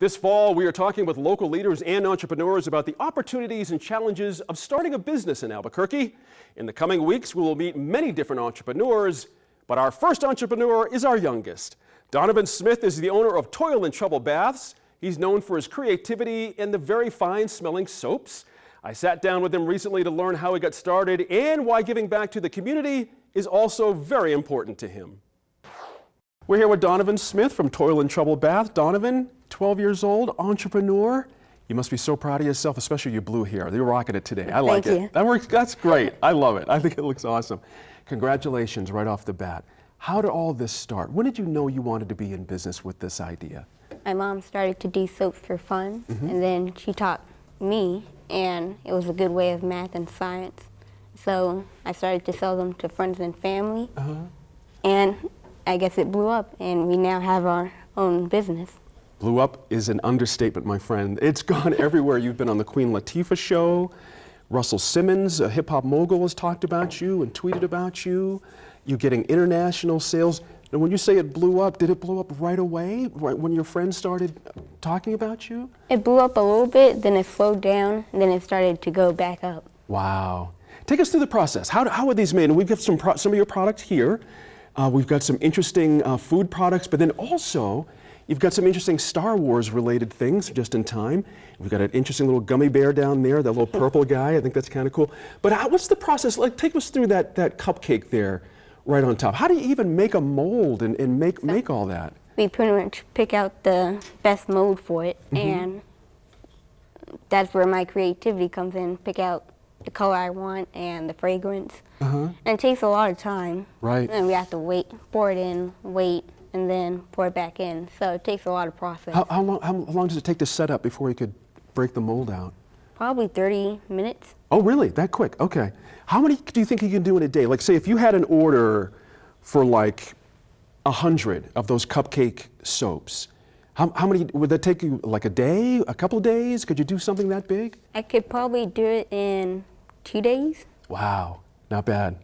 This fall, we are talking with local leaders and entrepreneurs about the opportunities and challenges of starting a business in Albuquerque. In the coming weeks, we will meet many different entrepreneurs, but our first entrepreneur is our youngest. Donovan Smith is the owner of Toil and Trouble Baths. He's known for his creativity and the very fine smelling soaps. I sat down with him recently to learn how he got started and why giving back to the community is also very important to him. We're here with Donovan Smith from Toil and Trouble Bath. Donovan, 12 years old, entrepreneur. You must be so proud of yourself, especially your blue hair. You're rocking it today. I like it. That works. That's great. I love it. I think it looks awesome. Congratulations right off the bat. How did all this start? When did you know you wanted to be in business with this idea? My mom started to do soaps for fun, and then she taught me, and it was a good way of math and science. So I started to sell them to friends and family, and I guess it blew up, and we now have our own business. Blew up is an understatement, my friend. It's gone everywhere. You've been on the Queen Latifah show. Russell Simmons, a hip-hop mogul, has talked about you and tweeted about you. You're getting international sales. And when you say it blew up, did it blow up right away, right when your friends started talking about you? It blew up a little bit, then it slowed down, and then it started to go back up. Wow. Take us through the process. How are these made? And we've got some of your products here. We've got some interesting food products, but then also you've got some interesting Star Wars related things just in time. We've got an interesting little gummy bear down there, that little purple guy. I think that's kind of cool. But what's the process? Like, take us through that cupcake there right on top. How do you even make a mold and make all that? We pretty much pick out the best mold for it, and that's where my creativity comes in. Pick out the color I want and the fragrance. And it takes a lot of time. Right. And we have to wait, pour it in, wait, and then pour it back in. So it takes a lot of process. How long does it take to set up before you could break the mold out? Probably 30 minutes. Oh, really? That quick? Okay. How many do you think you can do in a day? Like, say, if you had an order for like 100 of those cupcake soaps, how many would that take you? Like a day, a couple of days? Could you do something that big? I could probably do it in 2 days. Wow, not bad.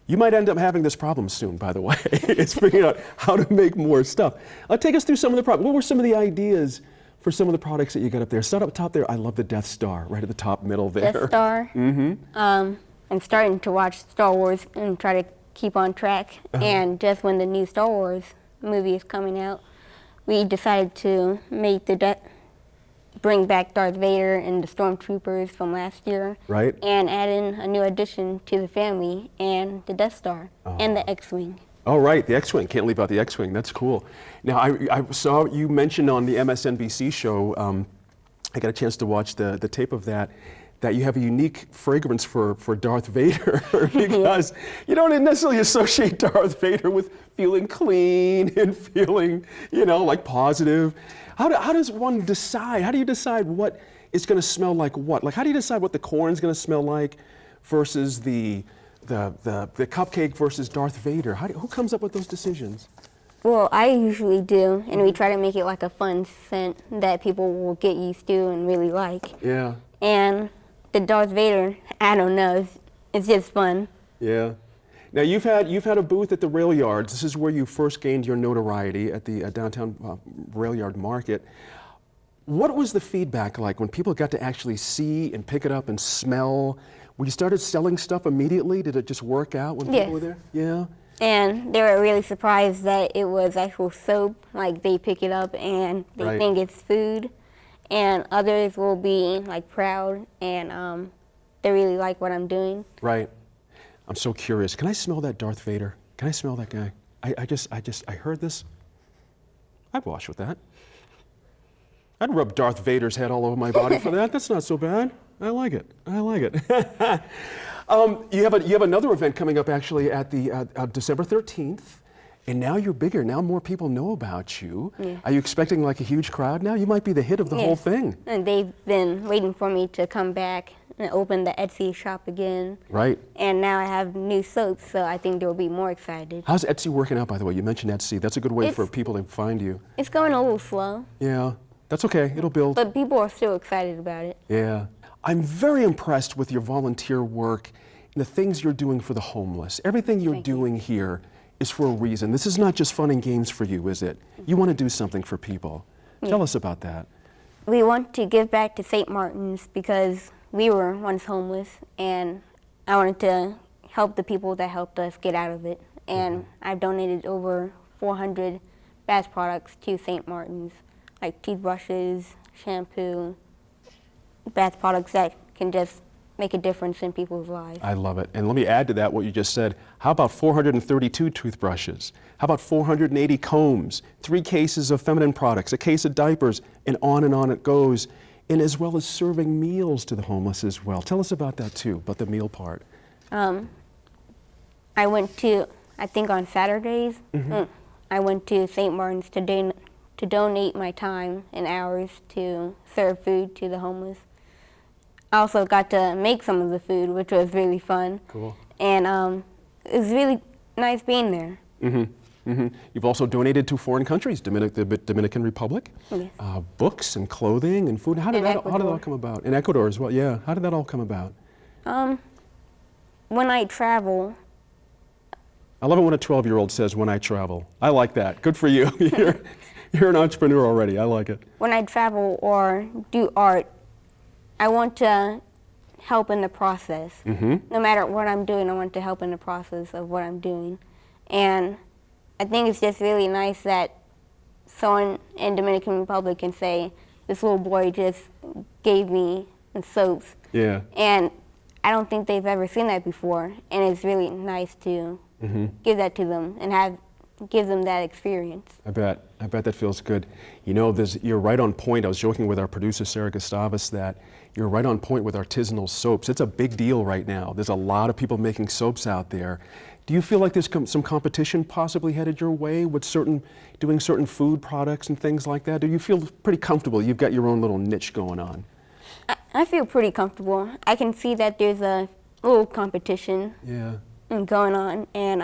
You might end up having this problem soon, by the way. It's figuring out how to make more stuff. Take us through some of the products. What were some of the ideas for some of the products that you got up there? Start up top there. I love the Death Star right at the top middle there. Death Star. I'm starting to watch Star Wars and try to keep on track. And just when the new Star Wars movie is coming out, we decided to make bring back Darth Vader and the Stormtroopers from last year. Right. And add in a new addition to the family, and the Death Star and the X-Wing. Oh, right, the X-Wing. Can't leave out the X-Wing. That's cool. Now, I saw you mentioned on the MSNBC show, I got a chance to watch the tape of that you have a unique fragrance for Darth Vader because you don't necessarily associate Darth Vader with feeling clean and feeling, like positive. How does one decide? How do you decide what is going to smell like what? Like, how do you decide what the corn's going to smell like versus the cupcake versus Darth Vader? Who comes up with those decisions? Well, I usually do, and we try to make it like a fun scent that people will get used to and really like. Yeah. And the Darth Vader, I don't know, it's just fun. Yeah. Now you've had a booth at the Rail Yards. This is where you first gained your notoriety at the downtown Rail Yard Market. What was the feedback like when people got to actually see and pick it up and smell? When you started selling stuff immediately, did it just work out when people were there? Yeah. And they were really surprised that it was actual soap. Like, they pick it up and they think it's food. And others will be like proud, and they really like what I'm doing. Right. I'm so curious. Can I smell that Darth Vader? Can I smell that guy? I heard this. I'd wash with that. I'd rub Darth Vader's head all over my body for that. That's not so bad. I like it. I like it. You have another event coming up actually at the December 13th. And now you're bigger. Now more people know about you. Yeah. Are you expecting like a huge crowd now? You might be the hit of the whole thing. And they've been waiting for me to come back and open the Etsy shop again. Right. And now I have new soaps, so I think they'll be more excited. How's Etsy working out, by the way? You mentioned Etsy. That's a good way for people to find you. It's going a little slow. Yeah, that's okay. It'll build. But people are still excited about it. Yeah. I'm very impressed with your volunteer work and the things you're doing for the homeless. Everything you're doing here is for a reason. This is not just fun and games for you, is it? You want to do something for people. Tell us about that. We want to give back to St. Martin's because we were once homeless, and I wanted to help the people that helped us get out of it. And I've donated over 400 bath products to St. Martin's, like toothbrushes, shampoo, bath products that can just make a difference in people's lives. I love it. And let me add to that what you just said. How about 432 toothbrushes? How about 480 combs, 3 cases of feminine products, a case of diapers, and on it goes. And as well as serving meals to the homeless as well. Tell us about that too, about the meal part. I went to, I think on Saturdays, I went to St. Martin's to donate my time and hours to serve food to the homeless. I also got to make some of the food, which was really fun. Cool. And it was really nice being there. You've also donated to foreign countries, the Dominican Republic, Yes. Books and clothing and food. How did that all Ecuador. come about? In Ecuador as well, yeah. How did that all come about? When I travel, I love it when a 12-year-old says, when I travel. I like that. Good for you. You're an entrepreneur already. I like it. when I travel or do art, I want to help in the process. No matter what I'm doing, I want to help in the process of what I'm doing. And I think it's just really nice that someone in Dominican Republic can say, this little boy just gave me soaps. Yeah. And I don't think they've ever seen that before. And it's really nice to give that to them and give them that experience. I bet that feels good. You know, you're right on point. I was joking with our producer, Sarah Gustavus, that you're right on point with artisanal soaps. It's a big deal right now. There's a lot of people making soaps out there. Do you feel like there's some competition possibly headed your way with doing certain food products and things like that? Do you feel pretty comfortable? You've got your own little niche going on. I feel pretty comfortable. I can see that there's a little competition going on, and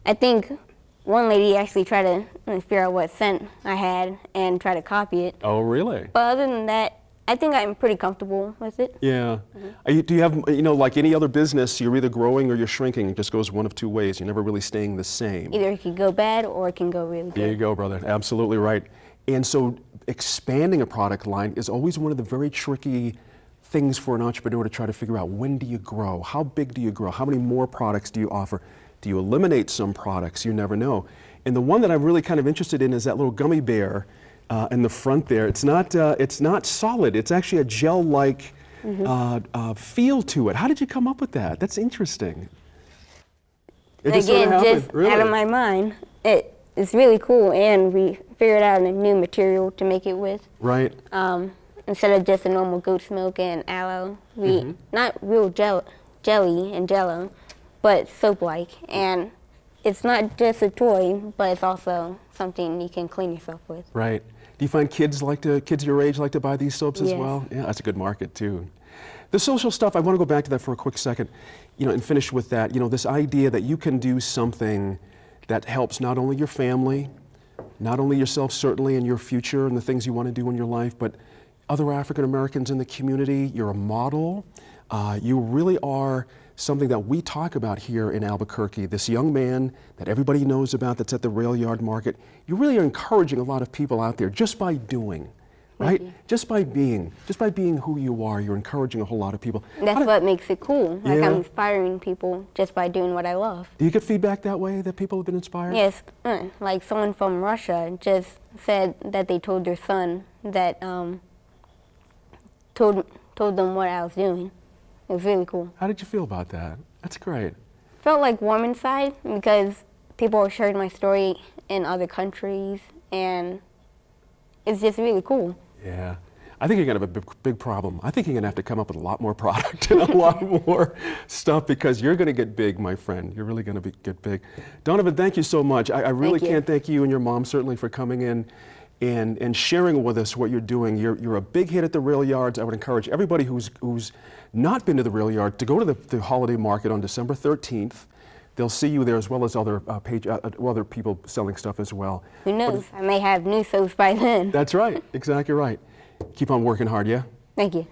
I think one lady actually tried to figure out what scent I had and try to copy it. Oh, really? But other than that, I think I'm pretty comfortable with it. Yeah. Do you have, like any other business, you're either growing or you're shrinking. It just goes one of two ways. You're never really staying the same. Either it can go bad or it can go really good. There you go, brother. Absolutely right. And so expanding a product line is always one of the very tricky things for an entrepreneur to try to figure out. When do you grow? How big do you grow? How many more products do you offer? Do you eliminate some products? You never know. And the one that I'm really kind of interested in is that little gummy bear in the front there. It's not solid. It's actually a gel-like feel to it. How did you come up with that? That's interesting. It just sort of Again, happened. just Really? out of my mind. It's really cool, and we figured out a new material to make it with. Right. Instead of just a normal goat's milk and aloe, we not real jelly and jello, but soap-like. And it's not just a toy, but it's also something you can clean yourself with. Right. Do you find kids your age like to buy these soaps as Yes. well? Yeah, that's a good market too. The social stuff, I want to go back to that for a quick second, and finish with that. This idea that you can do something that helps not only your family, not only yourself certainly in your future and the things you want to do in your life, but other African Americans in the community. You're a model. You really are something that we talk about here in Albuquerque. This young man that everybody knows about that's at the rail yard market. You really are encouraging a lot of people out there just by doing, right? Just by being who you are, you're encouraging a whole lot of people. That's what makes it cool. Like Yeah. I'm inspiring people just by doing what I love. Do you get feedback that way, that people have been inspired? Yes, like someone from Russia just said that they told their son that told them what I was doing. It was really cool. How did you feel about that? That's great. Felt like warm inside because people are sharing my story in other countries, and it's just really cool. Yeah. I think you're going to have a big problem. I think you're going to have to come up with a lot more product and a lot more stuff because you're going to get big, my friend. You're really going to get big. Donovan, thank you so much. I really can't thank you and your mom certainly for coming in and sharing with us what you're doing. You're a big hit at the rail yards. I would encourage everybody who's not been to the rail yard to go to the holiday market on December 13th. They'll see you there as well as other other people selling stuff as well. Who knows? I may have new soaps by then. That's right. Exactly right. Keep on working hard, yeah? Thank you.